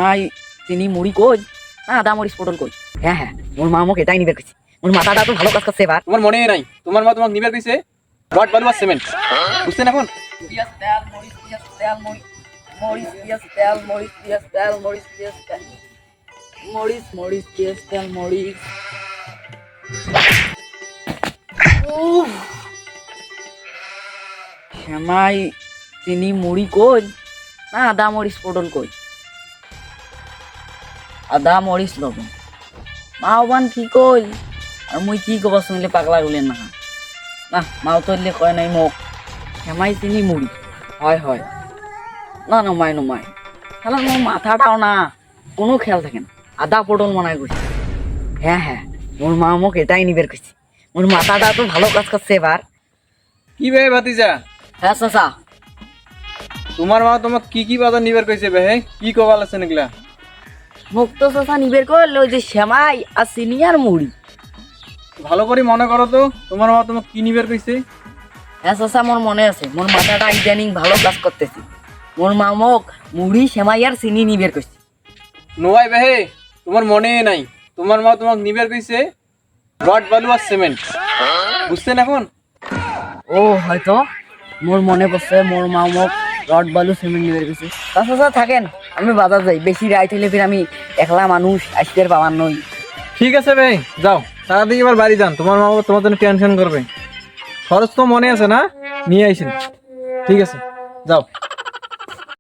মাই চিনি মুড়ি কই না আদা মরিচ পটল কই? হ্যাঁ হ্যাঁ, মোর মা আমাকে এটাই নিবে কইছে। মোর মাথাটা তো ভালো কাজ করছে এবার। তোমার মনে নাই তোমার মা তোমাকে নিবার কইছে রড বালু আর সিমেন্ট, বুঝছেন এখন? পিঁয়াজ তেল মরিচ পিঁয়াজ তেল মরিচ পিঁয়াজ তেল মরিচ পিঁয়াজ তেল মরিচ পিঁয়াজ তেল মরিচ মরিচ পিঁয়াজ তেল মরিচ। উফ, সেমাই চিনি মুড়ি কই না আদা মরিচ পটল কই? আদা মরিচ লবণ মাওবান কি কই আর মুই কি কবা শুনলে পাগলা গলেন না না মাও তো কয় নাই মোক সেমাই চিনি মুড়ি হয় হয় না নমাই নমাই তাহলে মোর মাথাটাও না কোনো খেয়াল থাকে না। আদা পটল মনায় করছি। হ্যাঁ হ্যাঁ, মোর মা মোক এটাই নিবের করছি। মোর মাথাটা তো ভালো কাজ করছে এবার। কি বে ভাতিজা, হ্যাঁ চাচা, তোমার মা তোমাকে কি বাজার নিবার কইছে বে? কি কবাল আছে নিকলা? মোক তো চাচা নিবের করলো ওই যে সেমাই আর চিনি আর মুড়ি। ভালো করে মনে করো তো তোমার মা তোমাকে কি নিবার কইছে? হ্যাঁ চাচা, মোর মনে আছে। মোর মাথাটা ইদানিং ভালো কাজ করতেছি। মোর মা মোক মুড়ি সেমাই আর চিনি নিবের করছে। নোয়াই বে, তোমার মনে নাই তোমার মা তোমাকে নিবার কইছে রড বালু আর সিমেন্ট, বুঝছেন এখন? ও হয়তো মোর মনে পড়ছে, মোর মা মোক রড বালু সিমেন্ট নিবের করছে। চাচা থাকেন, আমি বাজার যাই। বেশি রাইত হইলে ফির আমি একলা মানুষ আসতে পাবার নই। ঠিক আছে বে, যাও তাড়াতাড়ি এবার বাড়ি যান। তোমার মা বাবা তোমার জন্য টেনশন করবে। খরচ তো মনে আছে না, নিয়ে আইসেন। ঠিক আছে, যাও।